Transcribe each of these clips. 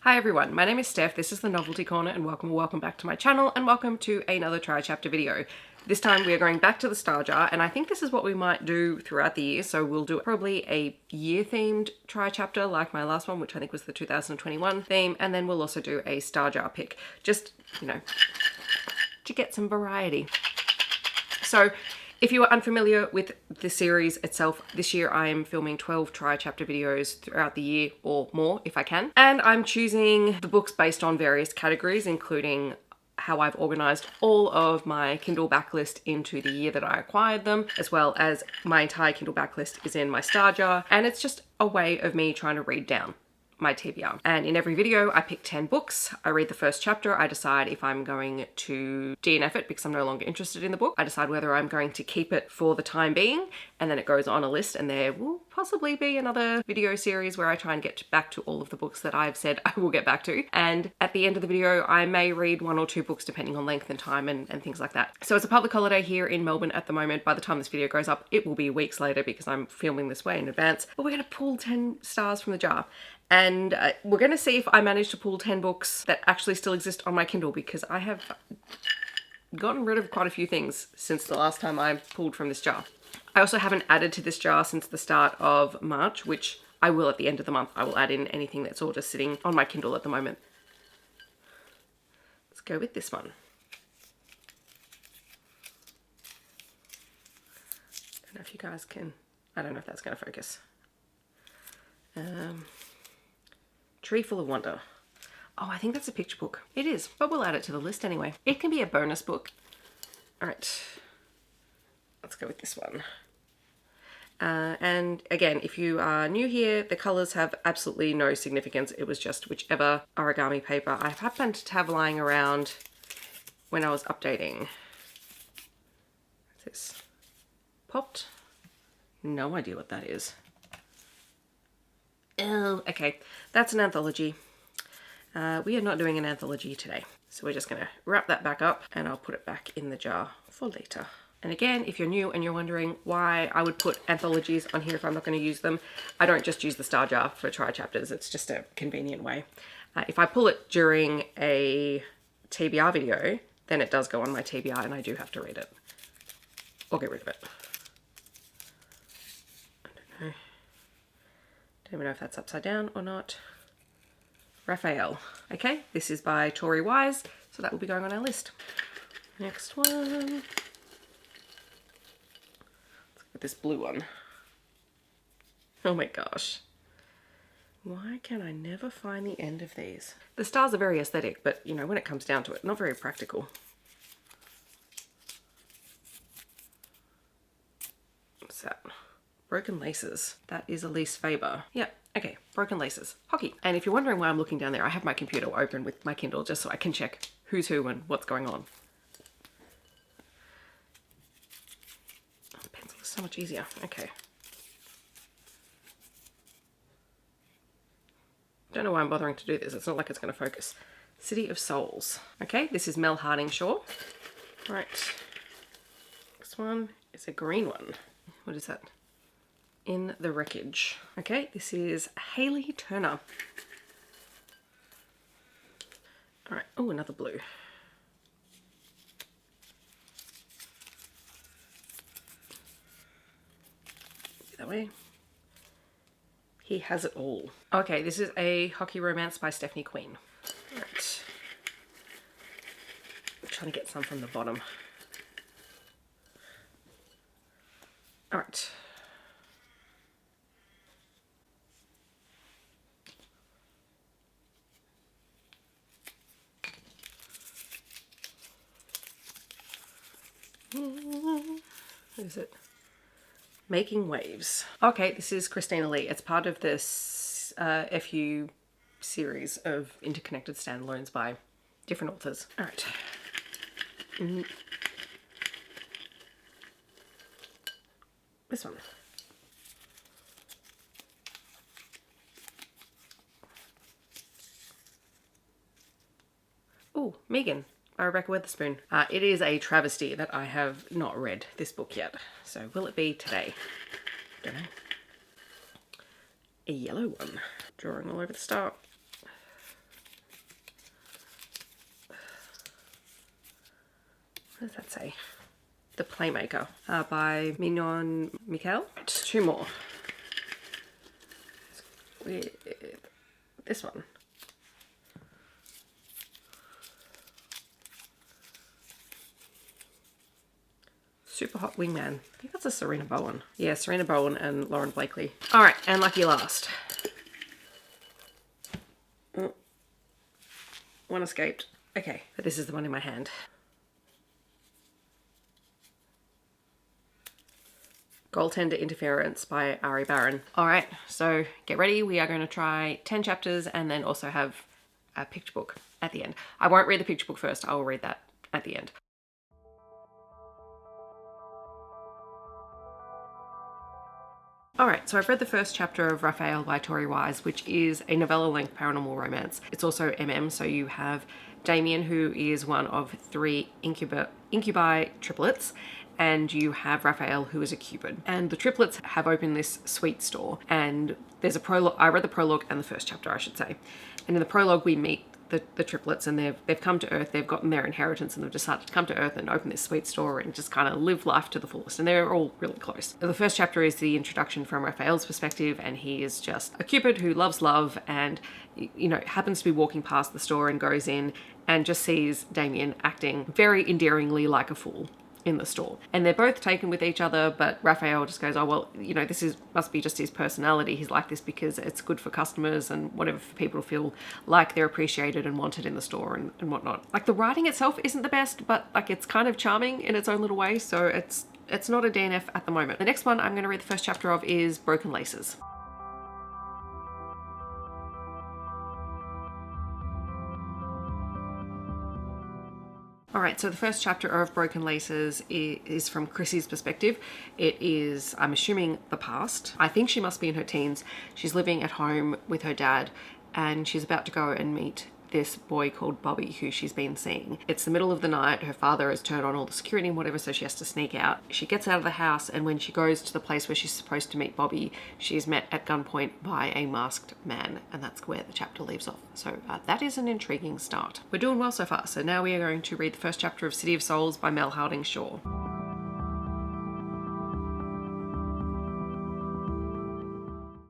Hi everyone, my name is Steph, this is the Novelty Corner, and welcome back to my channel, and welcome to another Tri-Chapter video. This time we are going back to the Star Jar, and I think this is what we might do throughout the year, so we'll do probably a year-themed Tri-Chapter like my last one, which I think was the 2021 theme, and then we'll also do a Star Jar pick, just, you know, to get some variety. So, if you are unfamiliar with the series itself, this year I am filming 12 Tri-Chapter videos throughout the year, or more if I can. And I'm choosing the books based on various categories, including how I've organised all of my Kindle backlist into the year that I acquired them, as well as my entire Kindle backlist is in my Star Jar. And it's just a way of me trying to read down my TBR. And in every video I pick 10 books. I read the first chapter, I decide if I'm going to DNF it because I'm no longer interested in the book. I decide whether I'm going to keep it for the time being, and then it goes on a list, and there will possibly be another video series where I try and get back to all of the books that I've said I will get back to. And at the end of the video I may read 1 or 2 books depending on length and time and things like that. So it's a public holiday here in Melbourne at the moment. By the time this video goes up it will be weeks later because I'm filming this way in advance. But we're going to pull 10 stars from the jar. And we're going to see if I manage to pull 10 books that actually still exist on my Kindle, because I have gotten rid of quite a few things since the last time I pulled from this jar. I also haven't added to this jar since the start of March, which I will at the end of the month. I will add in anything that's all just sitting on my Kindle at the moment. Let's go with this one. I don't know if you guys can... I don't know if that's going to focus. Tree Full of Wonder. Oh, I think that's a picture book. It is, but we'll add it to the list anyway. It can be a bonus book. All right, let's go with this one. And again, if you are new here, the colors have absolutely no significance. It was just whichever origami paper I happened to have lying around when I was updating. What's this? Popped? No idea what that is. Oh, okay, that's an anthology. We are not doing an anthology today. So we're just gonna wrap that back up and I'll put it back in the jar for later. And again, if you're new and you're wondering why I would put anthologies on here if I'm not gonna use them, I don't just use the Star Jar for Tri-Chapters, it's just a convenient way. If I pull it during a TBR video, then it does go on my TBR and I do have to read it. Or get rid of it. Don't even know if that's upside down or not. Raphael. Okay, this is by Tori Wise, so that will be going on our list. Next one. Let's go with this blue one. Oh my gosh. Why can I never find the end of these? The stars are very aesthetic, but you know, when it comes down to it, not very practical. What's that? Broken Laces. That is Elise Faber. Yep, okay, Broken Laces. Hockey. And if you're wondering why I'm looking down there, I have my computer open with my Kindle just so I can check who's who and what's going on. Oh, the pencil is so much easier. Okay. Don't know why I'm bothering to do this. It's not like it's going to focus. City of Souls. Okay, this is Mel Hardingshaw. Right. Next one is a green one. What is that? In the Wreckage. Okay, this is Hailey Turner. All right, oh, another blue. That way. He Has It All. Okay, this is a hockey romance by Stephanie Queen. All right. I'm trying to get some from the bottom. All right. What is it? Making Waves. Okay, this is Christina Lee. It's part of this FU series of interconnected standalones by different authors. All right. This one. Oh, Meegan by Rebekah Weatherspoon. It is a travesty that I have not read this book yet. So will it be today? Don't know. A yellow one. Drawing all over the start. What does that say? The Playmaker by Mignon, Mykel. Two more. This one. Super Hot Wingman. I think that's a Sarina Bowen. Yeah, Sarina Bowen and Lauren Blakely. All right, and lucky last. Oh, one escaped. Okay, but this is the one in my hand. Goaltender Interference by Baran. All right, so get ready. We are going to try 10 chapters and then also have a picture book at the end. I won't read the picture book first. I will read that at the end. Alright, so I've read the first chapter of Raphael by Tori Wise, which is a novella-length paranormal romance. It's also MM, so you have Damien, who is one of 3 incubi triplets, and you have Raphael, who is a cupid. And the triplets have opened this sweet store, and there's a prologue. I read the prologue and the first chapter, I should say. And in the prologue, we meet the triplets, and they've come to Earth, they've gotten their inheritance, and they've decided to come to Earth and open this sweet store and just kind of live life to the fullest, and they're all really close. The first chapter is the introduction from Raphael's perspective, and he is just a cupid who loves love and, you know, happens to be walking past the store and goes in and just sees Damien acting very endearingly like a fool in the store. And they're both taken with each other, but Raphael just goes, oh, well, you know, must be just his personality. He's like this because it's good for customers and whatever, for people to feel like they're appreciated and wanted in the store and whatnot. Like, the writing itself isn't the best, but like, it's kind of charming in its own little way. So it's not a DNF at the moment. The next one I'm going to read the first chapter of is Broken Laces. All right, so the first chapter of Broken Laces is from Chrissy's perspective. It is, I'm assuming, the past. I think she must be in her teens. She's living at home with her dad, and she's about to go and meet this boy called Bobby, who she's been seeing. It's the middle of the night. Her father has turned on all the security and whatever, so she has to sneak out. She gets out of the house, and when she goes to the place where she's supposed to meet Bobby, she's met at gunpoint by a masked man, and that's where the chapter leaves off. So that is an intriguing start. We're doing well so far. So now we are going to read the first chapter of City of Souls by Mel Harding Shaw.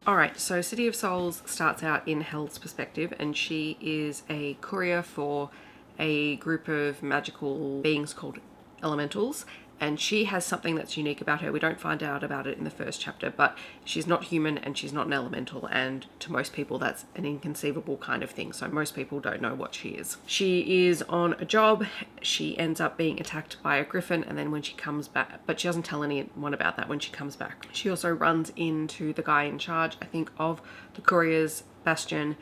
Alright, so City of Souls starts out in Hel's perspective, and she is a courier for a group of magical beings called elementals, and she has something that's unique about her. We don't find out about it in the first chapter, but she's not human and she's not an elemental, and to most people that's an inconceivable kind of thing, so most people don't know what she is. She is on a job. She ends up being attacked by a griffin, and then when she comes back, but she doesn't tell anyone about that when she comes back. She also runs into the guy in charge, I think, of the couriers, Bastion,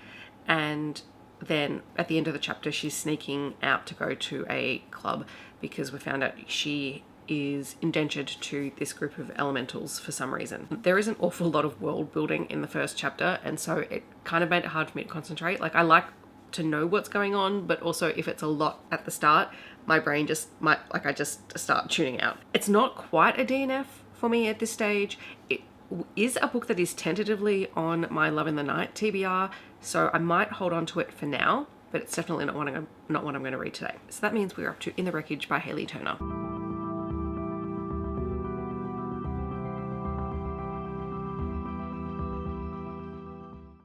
and then at the end of the chapter she's sneaking out to go to a club because we found out she is indentured to this group of elementals for some reason. There is an awful lot of world building in the first chapter, and so it kind of made it hard for me to concentrate. Like, I like to know what's going on, but also if it's a lot at the start, my brain just I just start tuning out. It's not quite a DNF for me at this stage. It is a book that is tentatively on my Love in the Night TBR, so I might hold on to it for now, but it's definitely not what I'm going to read today. So that means we're up to In the Wreckage by Hailey Turner.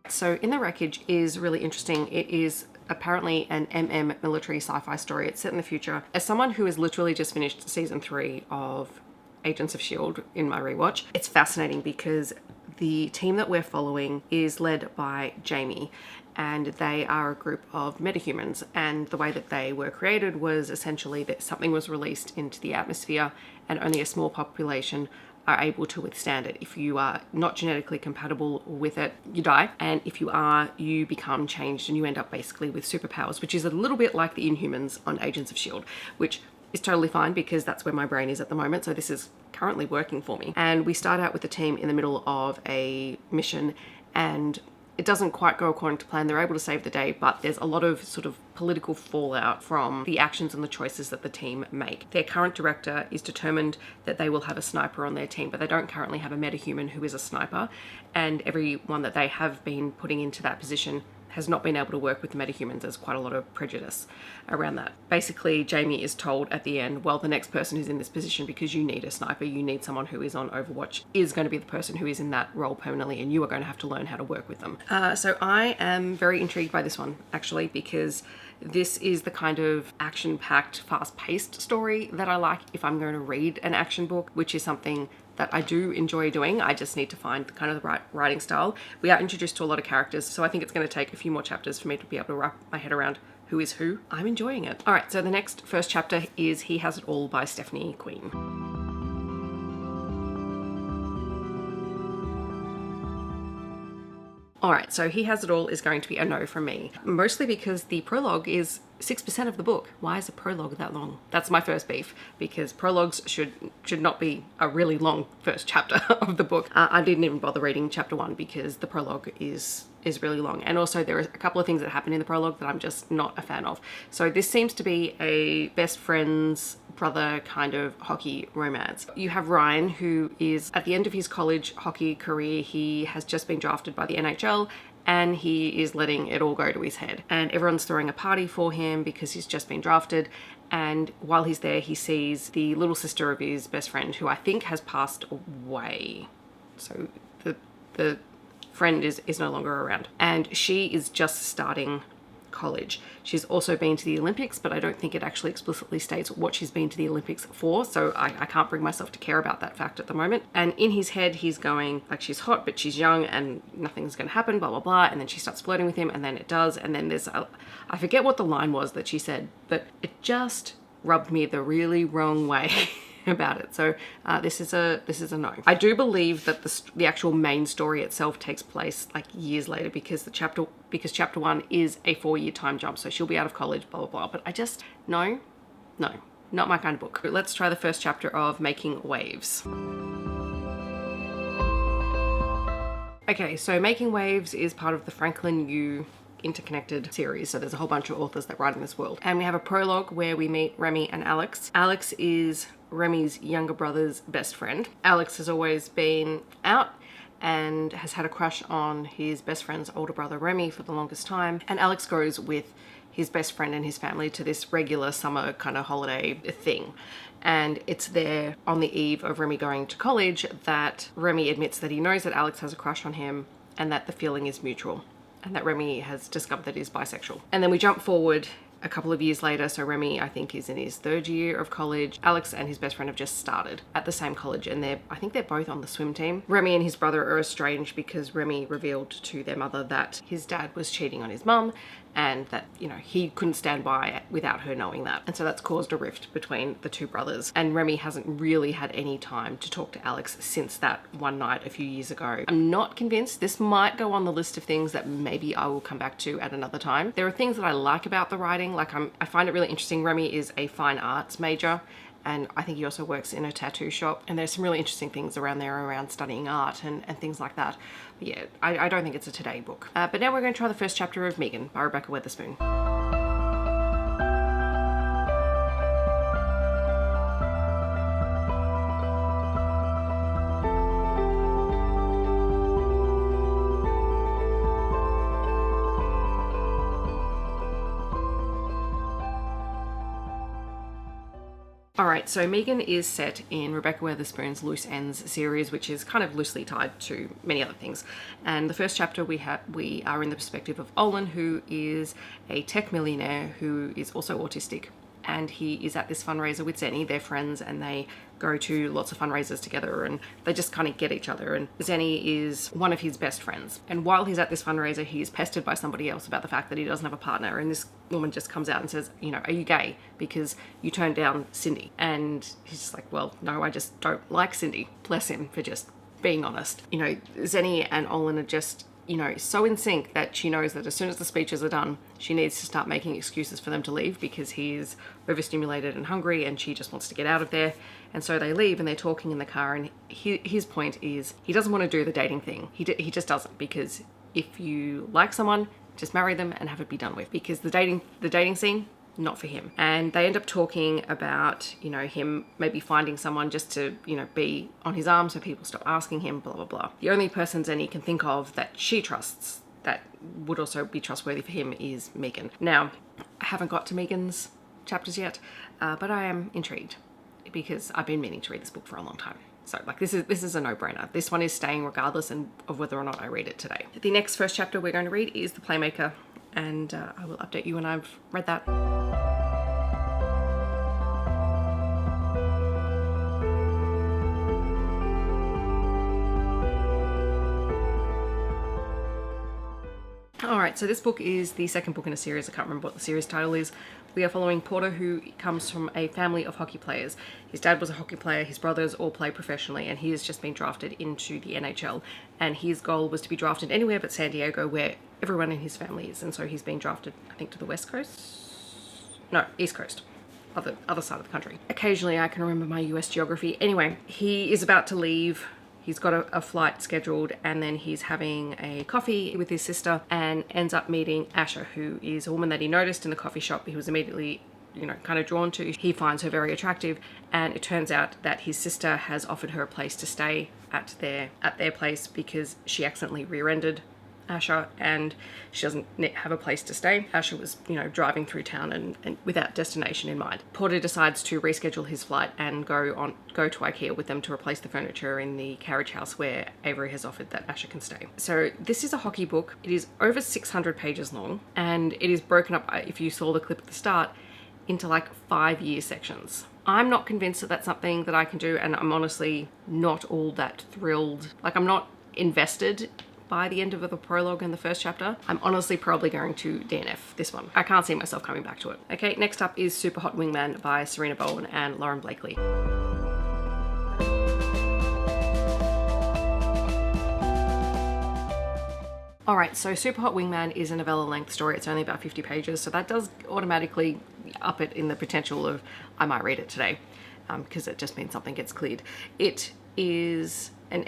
So In the Wreckage is really interesting. It is apparently an MM military sci-fi story. It's set in the future. As someone who has literally just finished season 3 of Agents of S.H.I.E.L.D. in my rewatch, it's fascinating because the team that we're following is led by Jamie, and they are a group of metahumans, and the way that they were created was essentially that something was released into the atmosphere and only a small population are able to withstand it. If you are not genetically compatible with it, you die, and if you are, you become changed and you end up basically with superpowers, which is a little bit like the Inhumans on Agents of S.H.I.E.L.D., which is totally fine because that's where my brain is at the moment, so this is currently working for me. And we start out with the team in the middle of a mission, and it doesn't quite go according to plan. They're able to save the day, but there's a lot of sort of political fallout from the actions and the choices that the team make. Their current director is determined that they will have a sniper on their team, but they don't currently have a metahuman who is a sniper, and everyone that they have been putting into that position has not been able to work with the metahumans. There's quite a lot of prejudice around that. Basically, Jamie is told at the end, well, the next person who's in this position, because you need a sniper, you need someone who is on Overwatch, is going to be the person who is in that role permanently, and you are going to have to learn how to work with them. So I am very intrigued by this one, actually, because this is the kind of action-packed, fast-paced story that I like if I'm going to read an action book, which is something that I do enjoy doing. I just need to find kind of the right writing style. We are introduced to a lot of characters, so I think it's going to take a few more chapters for me to be able to wrap my head around who is who. I'm enjoying it. All right, so the first chapter is He Has It All by Stephanie Queen. All right, so He Has It All is going to be a no from me, mostly because the prologue is 6% of the book. Why is a prologue that long? That's my first beef, because prologues should not be a really long first chapter of the book. I didn't even bother reading chapter 1 because the prologue is really long. And also there are a couple of things that happen in the prologue that I'm just not a fan of. So this seems to be a best friends brother kind of hockey romance. You have Ryan, who is at the end of his college hockey career. He has just been drafted by the NHL, and he is letting it all go to his head. And everyone's throwing a party for him because he's just been drafted. And while he's there, he sees the little sister of his best friend, who I think has passed away. So the friend is no longer around. And she is just starting college. She's also been to the Olympics, but I don't think it actually explicitly states what she's been to the Olympics for, so I can't bring myself to care about that fact at the moment. And in his head, he's going, like, she's hot, but she's young, and nothing's going to happen, blah, blah, blah, and then she starts flirting with him, and then it does, and then there's I forget what the line was that she said, but it just rubbed me the really wrong way about it. So this is a no. I do believe that the actual main story itself takes place like years later, because chapter 1 is a 4-year time jump, so she'll be out of college, blah blah blah. But I just no, not my kind of book. Let's try the first chapter of Making Waves. Okay, so Making Waves is part of the Franklin U interconnected series, so there's a whole bunch of authors that write in this world, and we have a prologue where we meet Remy and Alex. Alex is Remy's younger brother's best friend. Alex has always been out and has had a crush on his best friend's older brother Remy for the longest time, and Alex goes with his best friend and his family to this regular summer kind of holiday thing. And it's there on the eve of Remy going to college that Remy admits that he knows that Alex has a crush on him and that the feeling is mutual, and that Remy has discovered that he's bisexual. And then we jump forward a couple of years later, so Remy, I think, is in his 3rd year of college. Alex and his best friend have just started at the same college, and I think they're both on the swim team. Remy and his brother are estranged because Remy revealed to their mother that his dad was cheating on his mum, and that, you know, he couldn't stand by without her knowing that. And so that's caused a rift between the two brothers. And Remy hasn't really had any time to talk to Alex since that one night a few years ago. I'm not convinced. This might go on the list of things that maybe I will come back to at another time. There are things that I like about the writing. Like I find it really interesting. Remy is a fine arts major, and I think he also works in a tattoo shop. And there's some really interesting things around there around studying art and things like that. But yeah, I don't think it's a today book. But now we're going to try the first chapter of Meegan by Rebekah Weatherspoon. Alright, so Meegan is set in Rebekah Weatherspoon's Loose Ends series, which is kind of loosely tied to many other things. And the first chapter we are in the perspective of Olin, who is a tech millionaire who is also autistic. And he is at this fundraiser with Zenny. They're friends and they go to lots of fundraisers together and they just kind of get each other. And Zenny is one of his best friends. And while he's at this fundraiser, he's pestered by somebody else about the fact that he doesn't have a partner. And this woman just comes out and says, you know, are you gay? Because you turned down Cindy. And he's just like, well, no, I just don't like Cindy. Bless him for just being honest. You know, Zenny and Olin are just, you know, so in sync that she knows that as soon as the speeches are done, she needs to start making excuses for them to leave because he is overstimulated and hungry and she just wants to get out of there. And so they leave and they're talking in the car, and his point is he doesn't want to do the dating thing. He just doesn't, because if you like someone, just marry them and have it be done with, because the dating scene, not for him. And they end up talking about, you know, him maybe finding someone just to, you know, be on his arm so people stop asking him, blah, blah, blah. The only person Zenny can think of that she trusts that would also be trustworthy for him is Meegan. Now, I haven't got to Meegan's chapters yet, but I am intrigued because I've been meaning to read this book for a long time. So like this is a no-brainer. This one is staying regardless of whether or not I read it today. The next first chapter we're going to read is The Playmaker, and I will update you when I've read that. Alright, so this book is the second book in a series. I can't remember what the series title is. We are following Porter, who comes from a family of hockey players. His dad was a hockey player, his brothers all play professionally, and he has just been drafted into the NHL. And his goal was to be drafted anywhere but San Diego, where everyone in his family is. And so he's been drafted, I think, to the West Coast? No, East Coast. Other side of the country. Occasionally I can remember my US geography. Anyway, he is about to leave. He's got a flight scheduled, and then he's having a coffee with his sister and ends up meeting Asha, who is a woman that he noticed in the coffee shop. He was immediately, kind of drawn to. He finds her very attractive, and it turns out that his sister has offered her a place to stay at their place because she accidentally rear-ended Asha and she doesn't have a place to stay. Asha was, driving through town and without destination in mind. Porter decides to reschedule his flight and go to IKEA with them to replace the furniture in the carriage house where Avery has offered that Asha can stay. So this is a hockey book. It is over 600 pages long, and it is broken up, if you saw the clip at the start, into like 5-year sections. I'm not convinced that that's something that I can do, and I'm honestly not all that thrilled. Like, I'm not invested by the end of the prologue in the first chapter. I'm honestly probably going to DNF this one. I can't see myself coming back to it. Okay, next up is Super Hot Wingman by Sarina Bowen and Lauren Blakely. Alright, so Super Hot Wingman is a novella length story. It's only about 50 pages, so that does automatically up it in the potential of I might read it today, because it just means something gets cleared. It is an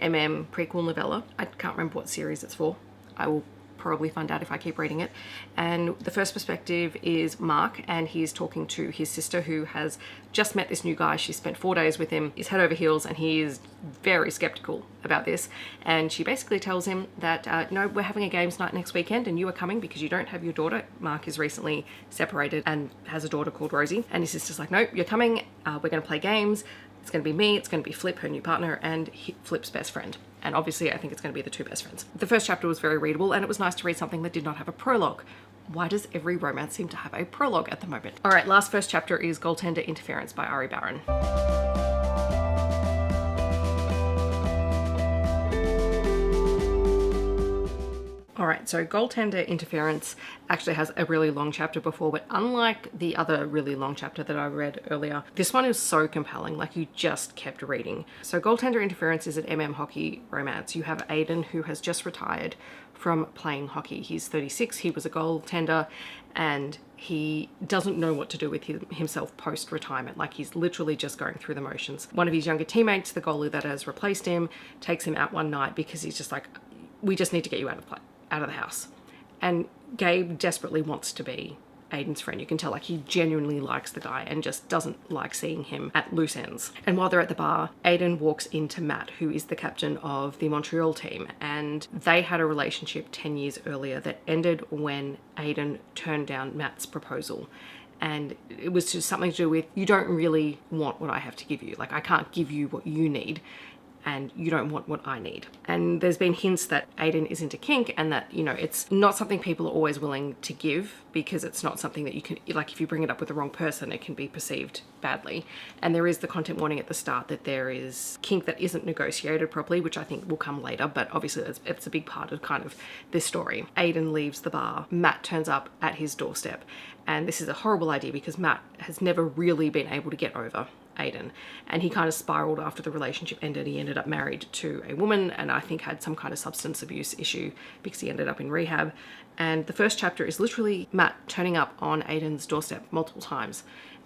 prequel novella. I can't remember what series it's for. I will probably find out if I keep reading it. And the first perspective is Mark, and he's talking to his sister who has just met this new guy. She spent 4 days with him. He's head over heels, and he is very skeptical about this. And she basically tells him that, no, we're having a games night next weekend and you are coming because you don't have your daughter. Mark is recently separated and has a daughter called Rosie. And his sister's like, no, you're coming. We're going to play games. It's going to be me, it's going to be Flip, her new partner, and Flip's best friend. And obviously I think it's going to be the two best friends. The first chapter was very readable, and it was nice to read something that did not have a prologue. Why does every romance seem to have a prologue at the moment? All right, last first chapter is Goaltender Interference by Baran. Alright, so Goaltender Interference actually has a really long chapter before, but unlike the other really long chapter that I read earlier, this one is so compelling, like you just kept reading. So Goaltender Interference is an hockey romance. You have Aiden, who has just retired from playing hockey. He's 36, he was a goaltender, and he doesn't know what to do with himself post-retirement. Like, he's literally just going through the motions. One of his younger teammates, the goalie that has replaced him, takes him out one night because he's just like, we just need to get you out of the house. And Gabe desperately wants to be Aiden's friend. You can tell, like, he genuinely likes the guy and just doesn't like seeing him at loose ends. And while they're at the bar, Aiden walks into Matt, who is the captain of the Montreal team, and they had a relationship 10 years earlier that ended when Aiden turned down Matt's proposal. And it was just something to do with, you don't really want what I have to give you. Like, I can't give you what you need, and you don't want what I need. And there's been hints that Aiden is into kink, and that, it's not something people are always willing to give, because it's not something that you can, like, if you bring it up with the wrong person, it can be perceived badly. And there is the content warning at the start that there is kink that isn't negotiated properly, which I think will come later, but obviously it's a big part of kind of this story. Aiden leaves the bar. Matt turns up at his doorstep, and this is a horrible idea because Matt has never really been able to get over Aiden, and he kind of spiraled after the relationship ended. He ended up married to a woman, and I think had some kind of substance abuse issue because he ended up in rehab. And the first chapter is literally Matt turning up on Aiden's doorstep multiple times,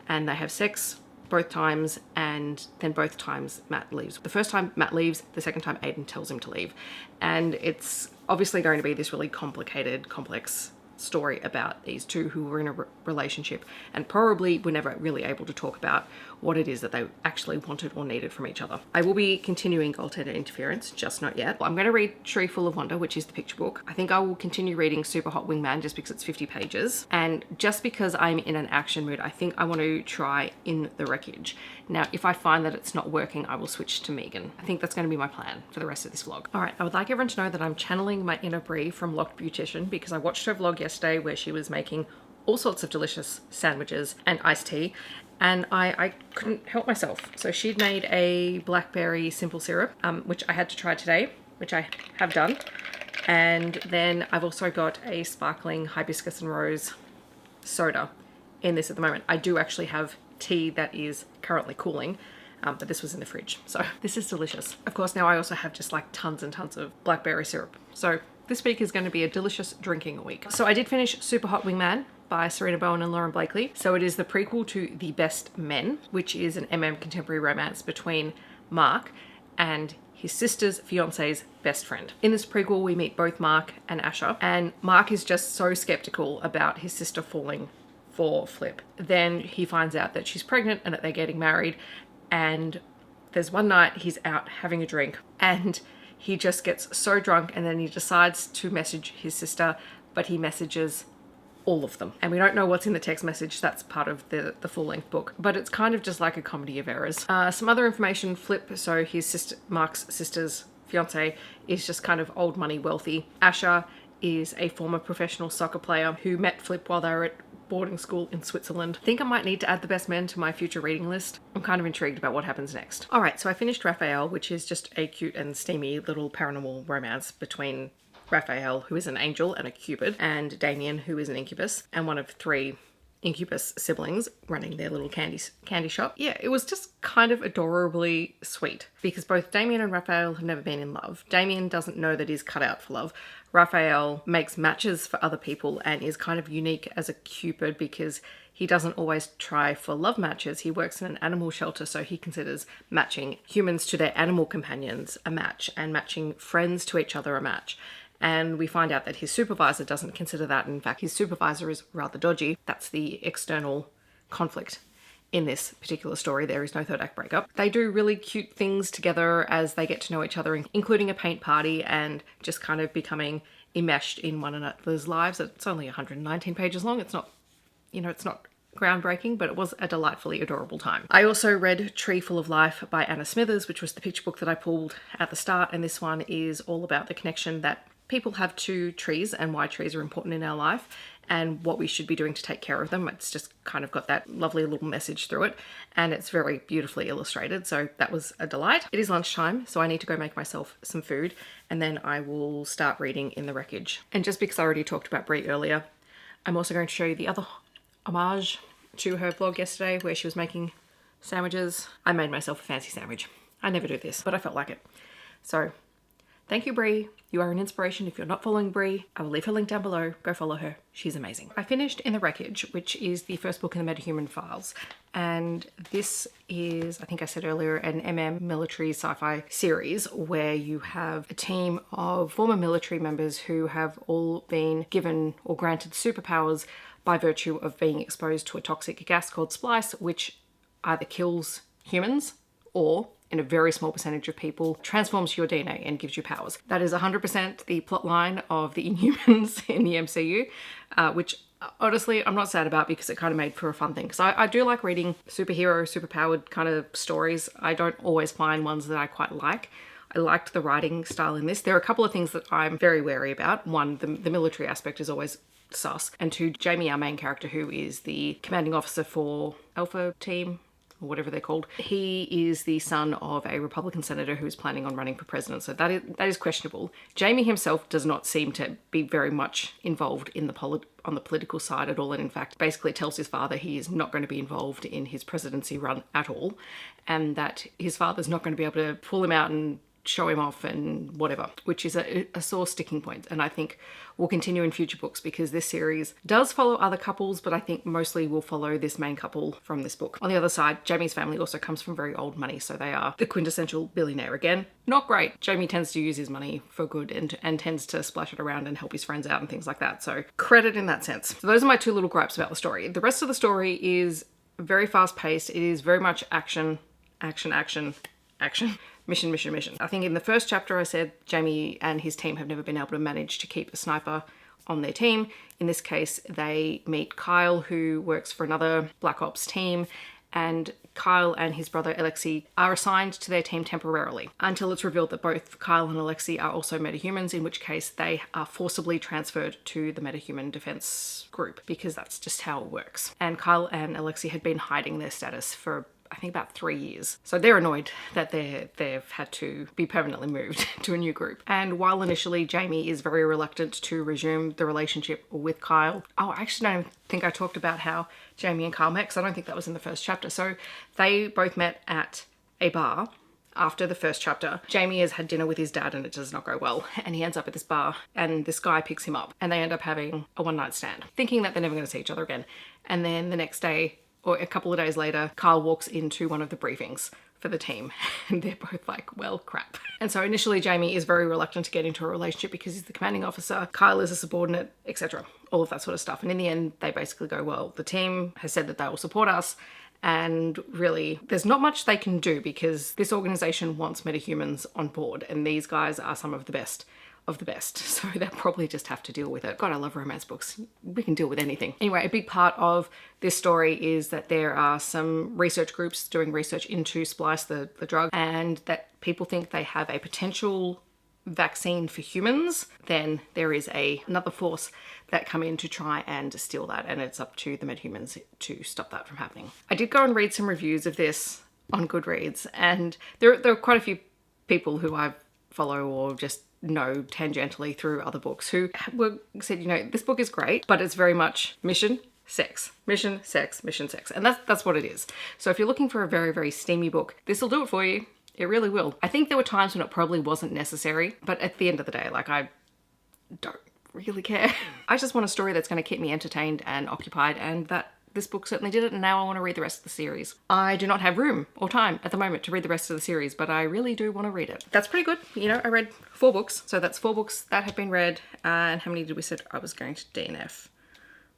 and they have sex both times, and then both times Matt leaves. The first time Matt leaves, the second time Aiden tells him to leave. And it's obviously going to be this really complicated, complex story about these two who were in a relationship and probably were never really able to talk about what it is that they actually wanted or needed from each other. I will be continuing Goaltender Interference, just not yet. I'm going to read Tree Full of Wonder, which is the picture book. I think I will continue reading Super Hot Wingman just because it's 50 pages. And just because I'm in an action mood, I think I want to try In the Wreckage. Now, if I find that it's not working, I will switch to Meegan. I think that's going to be my plan for the rest of this vlog. All right, I would like everyone to know that I'm channeling my inner Brie from Locked Beautician because I watched her vlog yesterday where she was making all sorts of delicious sandwiches and iced tea, and I couldn't help myself. So she'd made a blackberry simple syrup, which I had to try today, which I have done. And then I've also got a sparkling hibiscus and rose soda in this at the moment. I do actually have tea that is currently cooling, but this was in the fridge. So this is delicious. Of course, now I also have just like tons and tons of blackberry syrup. So this week is going to be a delicious drinking week. So I did finish Super Hot Wingman by Sarina, Bowen and Lauren Blakely. So it is the prequel to The Best Men, which is an contemporary romance between Mark and his sister's fiance's best friend. In this prequel, we meet both Mark and Asher, and Mark is just so skeptical about his sister falling for Flip. Then he finds out that she's pregnant and that they're getting married, and there's one night he's out having a drink and he just gets so drunk, and then he decides to message his sister, but he messages all of them. And we don't know what's in the text message. That's part of the full-length book. But it's kind of just like a comedy of errors. Some other information, Flip, so his sister, Mark's sister's fiance, is just kind of old money wealthy. Asher is a former professional soccer player who met Flip while they were at boarding school in Switzerland. I think I might need to add The Best Men to my future reading list. I'm kind of intrigued about what happens next. All right, so I finished Raphael, which is just a cute and steamy little paranormal romance between Raphael, who is an angel and a cupid, and Damien, who is an incubus, and one of 3 incubus siblings running their little candy shop. Yeah, it was just kind of adorably sweet because both Damien and Raphael have never been in love. Damien doesn't know that he's cut out for love. Raphael makes matches for other people and is kind of unique as a cupid because he doesn't always try for love matches. He works in an animal shelter, so he considers matching humans to their animal companions a match and matching friends to each other a match. And we find out that his supervisor doesn't consider that. In fact, his supervisor is rather dodgy. That's the external conflict in this particular story. There is no third act breakup. They do really cute things together as they get to know each other, including a paint party and just kind of becoming enmeshed in one another's lives. It's only 119 pages long. It's not, it's not groundbreaking, but it was a delightfully adorable time. I also read Tree Full of Life by Anna Smithers, which was the picture book that I pulled at the start. And this one is all about the connection that people have to trees and why trees are important in our life and what we should be doing to take care of them. It's just kind of got that lovely little message through it, and it's very beautifully illustrated, so that was a delight. It is lunchtime, so I need to go make myself some food, and then I will start reading In the Wreckage. And just because I already talked about Brie earlier, I'm also going to show you the other homage to her vlog yesterday where she was making sandwiches. I made myself a fancy sandwich. I never do this, but I felt like it. So thank you, Brie. You are an inspiration. If you're not following Brie, I will leave her link down below. Go follow her. She's amazing. I finished In the Wreckage, which is the first book in the Metahuman Files. And this is, I think I said earlier, an military sci-fi series where you have a team of former military members who have all been given or granted superpowers by virtue of being exposed to a toxic gas called splice, which either kills humans or, in a very small percentage of people, transforms your DNA and gives you powers. That is 100% the plot line of the Inhumans in the MCU, which honestly I'm not sad about because it kind of made for a fun thing. Because I do like reading superhero, superpowered kind of stories. I don't always find ones that I quite like. I liked the writing style in this. There are a couple of things that I'm very wary about. One, the military aspect is always sus. And two, Jamie, our main character, who is the commanding officer for Alpha Team, or whatever they're called. He is the son of a Republican senator who is planning on running for president. So that is questionable. Jamie himself does not seem to be very much involved in on the political side at all. And in fact, basically tells his father he is not going to be involved in his presidency run at all. And that his father's not going to be able to pull him out and show him off and whatever, which is a sore sticking point, and I think will continue in future books because this series does follow other couples, but I think mostly will follow this main couple from this book. On the other side, Jamie's family also comes from very old money, so they are the quintessential billionaire again. Not great. Jamie tends to use his money for good and tends to splash it around and help his friends out and things like that, so credit in that sense. So those are my two little gripes about the story. The rest of the story is very fast paced. It is very much action, action, action, action. Mission, mission, mission. I think in the first chapter I said Jamie and his team have never been able to manage to keep a sniper on their team. In this case, they meet Kyle, who works for another Black Ops team, and Kyle and his brother Alexei are assigned to their team temporarily until it's revealed that both Kyle and Alexei are also metahumans, in which case they are forcibly transferred to the metahuman defense group because that's just how it works. And Kyle and Alexei had been hiding their status for I think about 3 years. So they're annoyed that they've had to be permanently moved to a new group. And while initially Jamie is very reluctant to resume the relationship with Kyle. Oh, I actually don't think I talked about how Jamie and Kyle met, because I don't think that was in the first chapter. So they both met at a bar after the first chapter. Jamie has had dinner with his dad and it does not go well. And he ends up at this bar and this guy picks him up and they end up having a one-night stand, thinking that they're never going to see each other again. And then the next day, or a couple of days later, Kyle walks into one of the briefings for the team and they're both like, well, crap. And so initially Jamie is very reluctant to get into a relationship because he's the commanding officer, Kyle is a subordinate, etc. All of that sort of stuff. And in the end, they basically go, well, the team has said that they will support us, and really there's not much they can do because this organization wants metahumans on board and these guys are some of the best of the best, so they'll probably just have to deal with it. God, I love romance books. We can deal with anything. Anyway, a big part of this story is that there are some research groups doing research into Splice, the drug, and that people think they have a potential vaccine for humans. Then there is another force that come in to try and steal that, and it's up to the metahumans to stop that from happening. I did go and read some reviews of this on Goodreads, and there are quite a few people who I follow or just know tangentially through other books who said, you know, this book is great, but it's very much mission, sex, mission, sex, mission, sex. And that's what it is. So if you're looking for a very, very steamy book, this will do it for you. It really will. I think there were times when it probably wasn't necessary, but at the end of the day, like, I don't really care. I just want a story that's going to keep me entertained and occupied, and that this book certainly did it, and now I want to read the rest of the series. I do not have room or time at the moment to read the rest of the series, but I really do want to read it. That's pretty good. You know, I read 4 books, so that's 4 books that have been read. And how many did we say I was going to DNF?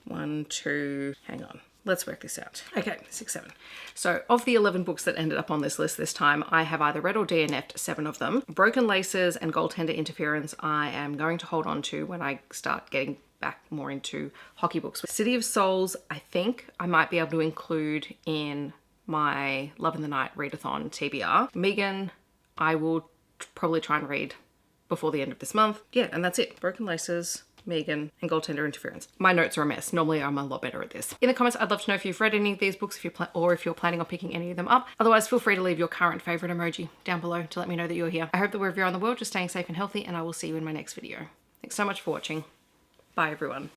1, 2, hang on. Let's work this out. Okay, 6, 7. So of the 11 books that ended up on this list this time, I have either read or DNF'd 7 of them. Broken Laces and Goaltender Interference I am going to hold on to when I start getting back more into hockey books. City of Souls, I think I might be able to include in my Love in the Night readathon TBR. Meegan, I will probably try and read before the end of this month. Yeah, and that's it. Broken Laces, Meegan, and Goaltender Interference. My notes are a mess. Normally I'm a lot better at this. In the comments, I'd love to know if you've read any of these books, if you're planning on picking any of them up. Otherwise, feel free to leave your current favorite emoji down below to let me know that you're here. I hope that wherever you're in the world, you're staying safe and healthy, and I will see you in my next video. Thanks so much for watching. Bye everyone.